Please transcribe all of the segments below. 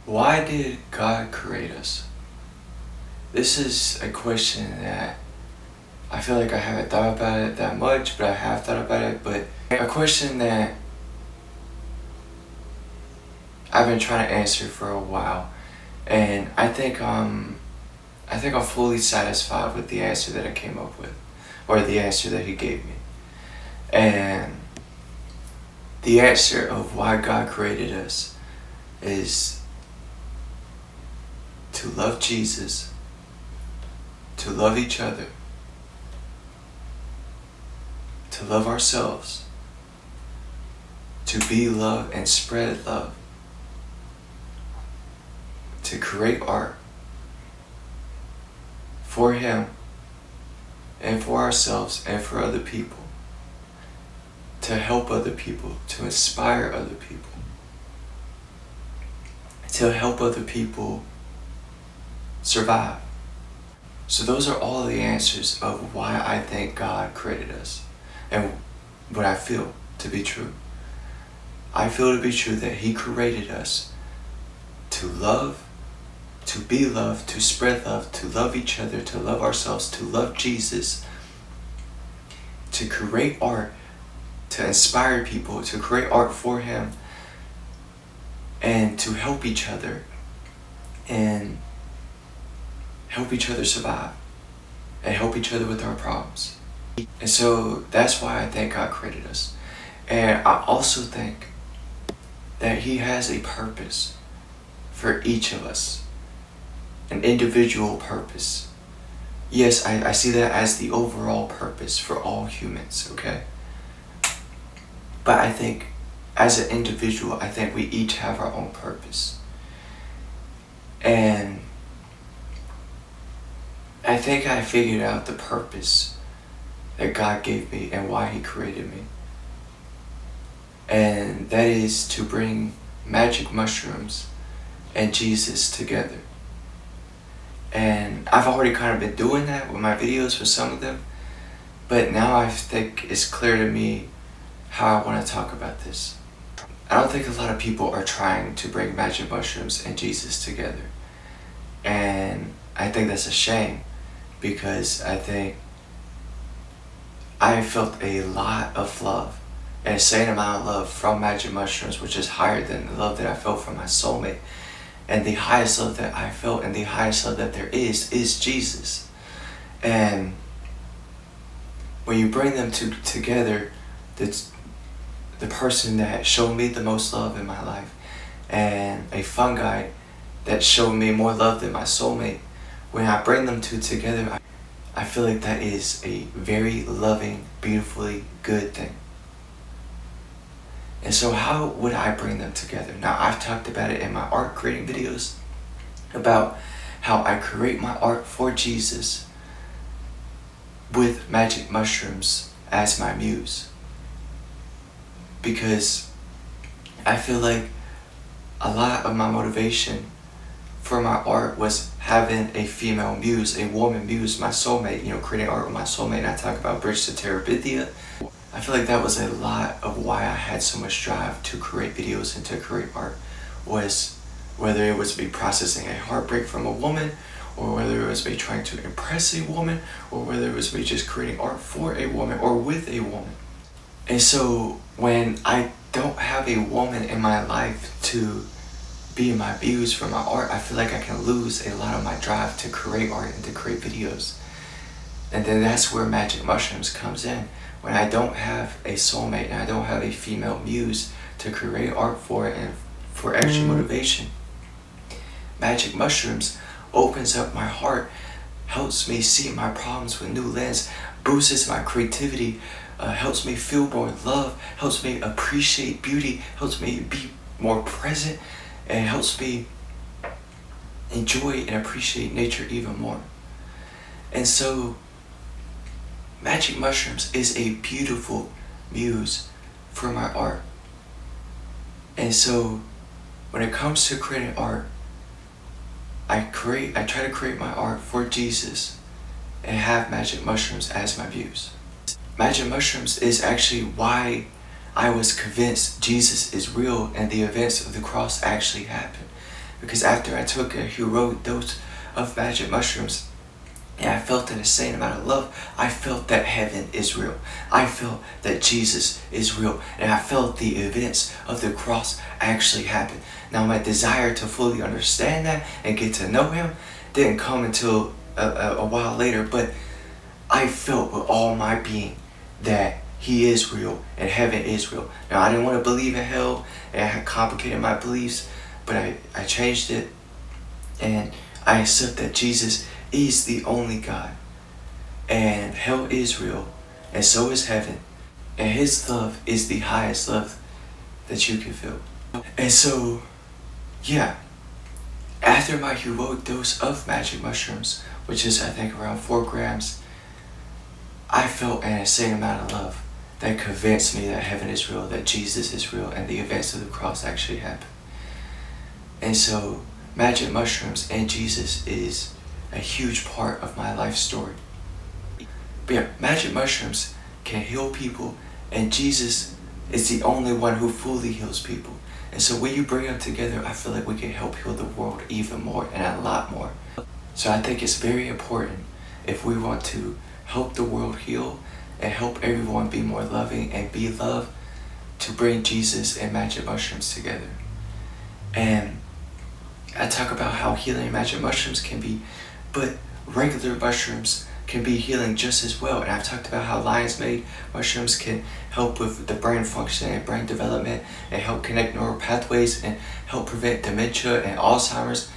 Why did God create us? This is a question that I feel like I haven't thought about it that much, but I have thought about it. But a question that I've been trying to answer for a while, and I think I'm fully satisfied with the answer that I came up with, or the answer that He gave me. And the answer of why God created us is to love Jesus, to love each other, to love ourselves, to be love and spread love, to create art for Him and for ourselves and for other people, to help other people, to inspire other people, to help other people survive. So those are all the answers of why I think God created us and what I feel to be true. I feel to be true that He created us to love, to be loved, to spread love, to love each other, to love ourselves, to love Jesus, to create art, to inspire people, to create art for Him, and to help each other and help each other survive and help each other with our problems. And so that's why I think God created us. And I also think that He has a purpose for each of us, an individual purpose. Yes, I see that as the overall purpose for all humans, okay? But I think as an individual, I think we each have our own purpose. And I think I figured out the purpose that God gave me and why He created me. And that is to bring magic mushrooms and Jesus together. And I've already kind of been doing that with my videos with some of them, but now I think it's clear to me how I want to talk about this. I don't think a lot of people are trying to bring magic mushrooms and Jesus together. And I think that's a shame, because I think I felt a lot of love, an insane amount of love from magic mushrooms, which is higher than the love that I felt from my soulmate. And the highest love that I felt and the highest love that there is Jesus. And when you bring them together, the person that showed me the most love in my life and a fungi that showed me more love than my soulmate, when I bring them two together, I feel like that is a very loving, beautifully good thing. And so how would I bring them together? Now, I've talked about it in my art creating videos, about how I create my art for Jesus with magic mushrooms as my muse. Because I feel like a lot of my motivation for my art was having a female muse, a woman muse, my soulmate, creating art with my soulmate. And I talk about Bridge to Terabithia. I feel like that was a lot of why I had so much drive to create videos and to create art, was whether it was me processing a heartbreak from a woman, or whether it was me trying to impress a woman, or whether it was me just creating art for a woman or with a woman. And so when I don't have a woman in my life to be my muse for my art, I feel like I can lose a lot of my drive to create art and to create videos. And then that's where magic mushrooms comes in. When I don't have a soulmate and I don't have a female muse to create art for and for extra motivation, magic mushrooms opens up my heart, helps me see my problems with new lens, boosts my creativity, helps me feel more love, helps me appreciate beauty, helps me be more present, and helps me enjoy and appreciate nature even more. And so magic mushrooms is a beautiful muse for my art. And so when it comes to creating art, I try to create my art for Jesus and have magic mushrooms as my muse. Magic mushrooms is actually why I was convinced Jesus is real and the events of the cross actually happened. because after I took a heroic dose of magic mushrooms, and I felt an insane amount of love. I felt that heaven is real. I felt that Jesus is real. And I felt the events of the cross actually happen. Now my desire to fully understand that and get to know him didn't come until a while later, but I felt with all my being that he is real and heaven is real. Now I didn't want to believe in hell, and I had complicated my beliefs, but I changed it, and I accept that Jesus is the only God, and hell is real, and so is heaven, and his love is the highest love that you can feel. And so, yeah, after my heroic dose of magic mushrooms, which is I think around 4 grams, I felt an insane amount of love that convinced me that heaven is real, that Jesus is real, and the events of the cross actually happened. And so magic mushrooms and Jesus is a huge part of my life story. But yeah, magic mushrooms can heal people, and Jesus is the only one who fully heals people. And so when you bring them together, I feel like we can help heal the world even more and a lot more. So I think it's very important, if we want to help the world heal and help everyone be more loving and be loved, to bring Jesus and magic mushrooms together. And I talk about how healing magic mushrooms can be, but regular mushrooms can be healing just as well. And I've talked about how lion's mane mushrooms can help with the brain function and brain development, and help connect neural pathways, and help prevent dementia and Alzheimer's,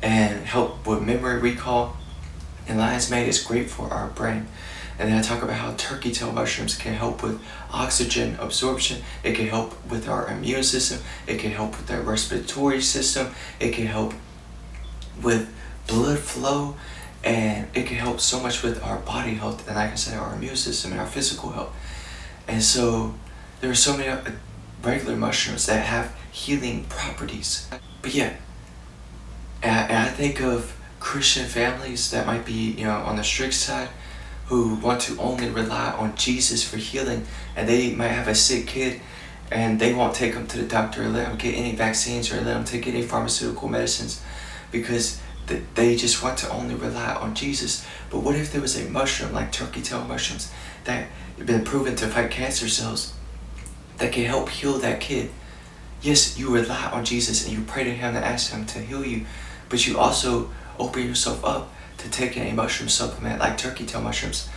and help with memory recall. And lion's mane is great for our brain. And then I talk about how turkey tail mushrooms can help with oxygen absorption. It can help with our immune system. It can help with our respiratory system. It can help with blood flow. And it can help so much with our body health, and like I said, our immune system and our physical health. And so there are so many regular mushrooms that have healing properties. But yeah, and I think of Christian families that might be, on the strict side, who want to only rely on Jesus for healing, and they might have a sick kid, and they won't take them to the doctor or let them get any vaccines or let them take any pharmaceutical medicines, because they just want to only rely on Jesus. But what if there was a mushroom like turkey tail mushrooms that have been proven to fight cancer cells, that can help heal that kid? Yes, you rely on Jesus and you pray to him and ask him to heal you, but you also open yourself up to taking a mushroom supplement like turkey tail mushrooms.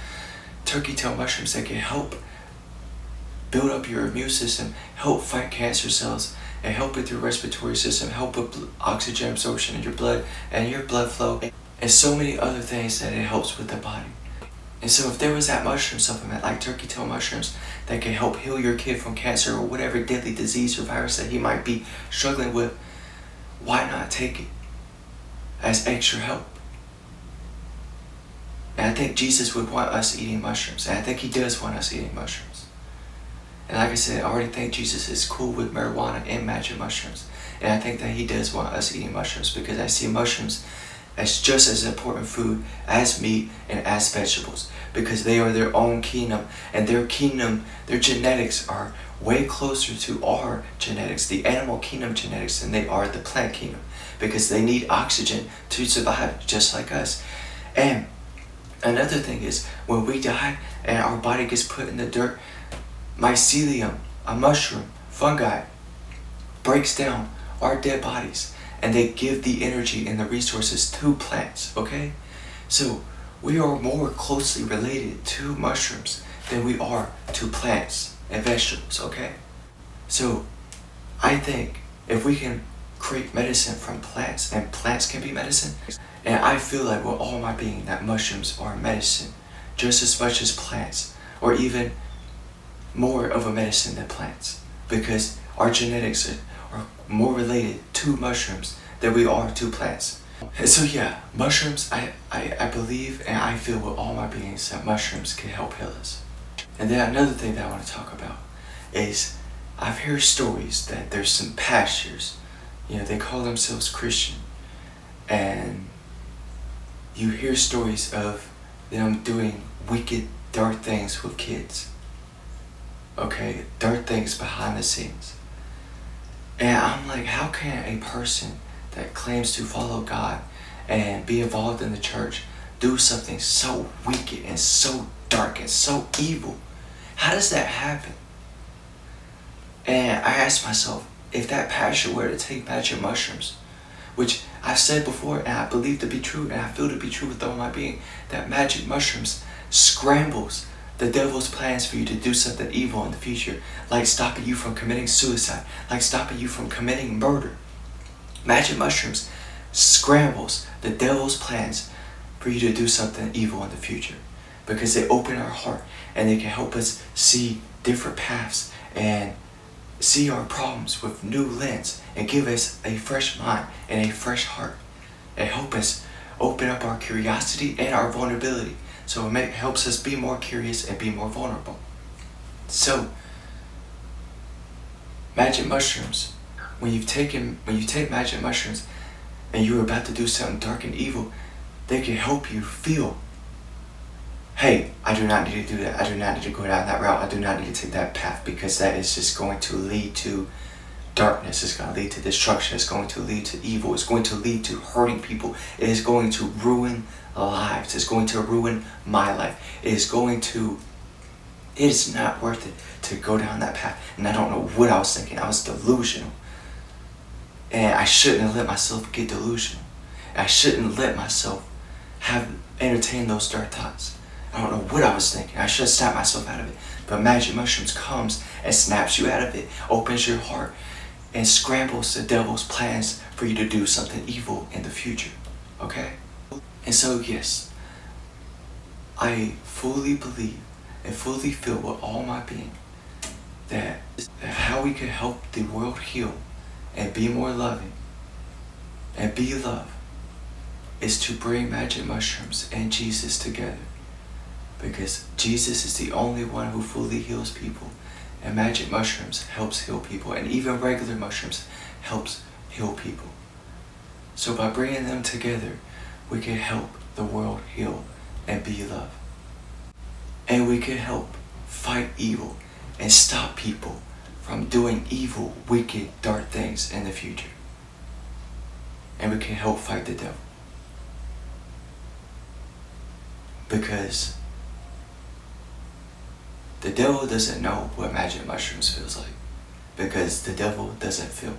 Turkey tail mushrooms that can help build up your immune system, help fight cancer cells, and help with your respiratory system, help with oxygen absorption in your blood and your blood flow, and so many other things that it helps with the body. And so if there was that mushroom supplement like turkey tail mushrooms that can help heal your kid from cancer or whatever deadly disease or virus that he might be struggling with, why not take it as extra help? And I think Jesus would want us eating mushrooms, and I think he does want us eating mushrooms. And like I said, I already think Jesus is cool with marijuana and magic mushrooms. And I think that he does want us eating mushrooms, because I see mushrooms as just as important food as meat and as vegetables, because they are their own kingdom, and their genetics are way closer to our genetics, the animal kingdom genetics, than they are the plant kingdom, because they need oxygen to survive just like us. And another thing is, when we die and our body gets put in the dirt, mycelium, a mushroom, fungi, breaks down our dead bodies, and they give the energy and the resources to plants, okay? So we are more closely related to mushrooms than we are to plants and vegetables, okay? So I think if we can create medicine from plants, and plants can be medicine, and I feel like with all my being that mushrooms are medicine just as much as plants, or even more of a medicine than plants, because our genetics are more related to mushrooms than we are to plants. And so yeah, mushrooms, I believe and I feel with all my beings that mushrooms can help heal us. And then another thing that I want to talk about is, I've heard stories that there's some pastors, they call themselves Christian, and you hear stories of them doing wicked, dark things with kids. Okay, dark things behind the scenes. And I'm like, how can a person that claims to follow God and be involved in the church do something so wicked and so dark and so evil? How does that happen? And I asked myself, if that pastor were to take magic mushrooms, which I've said before and I believe to be true and I feel to be true with all my being, that magic mushrooms scrambles the devil's plans for you to do something evil in the future, like stopping you from committing suicide, like stopping you from committing murder. Magic mushrooms scrambles the devil's plans for you to do something evil in the future, because they open our heart and they can help us see different paths and see our problems with new lens and give us a fresh mind and a fresh heart and help us open up our curiosity and our vulnerability. So it helps us be more curious and be more vulnerable. So magic mushrooms, when you take magic mushrooms and you're about to do something dark and evil, they can help you feel, hey, I do not need to do that. I do not need to go down that route. I do not need to take that path, because that is just going to lead to darkness. It's going to lead to destruction. It's going to lead to evil. It's going to lead to hurting people. It is going to ruin lives. It's going to ruin my life. It is not worth it to go down that path. And I don't know what I was thinking. I was delusional. And I shouldn't have let myself get delusional. I shouldn't let myself entertain those dark thoughts. I don't know what I was thinking. I should have snapped myself out of it. But magic mushrooms comes and snaps you out of it, opens your heart, and scrambles the devil's plans for you to do something evil in the future. Okay? And so yes, I fully believe and fully feel with all my being that how we can help the world heal and be more loving and be love is to bring magic mushrooms and Jesus together. Because Jesus is the only one who fully heals people, and magic mushrooms helps heal people, and even regular mushrooms helps heal people. So by bringing them together, we can help the world heal and be love. And we can help fight evil and stop people from doing evil, wicked, dark things in the future. And we can help fight the devil. Because the devil doesn't know what magic mushrooms feels like, because the devil doesn't feel.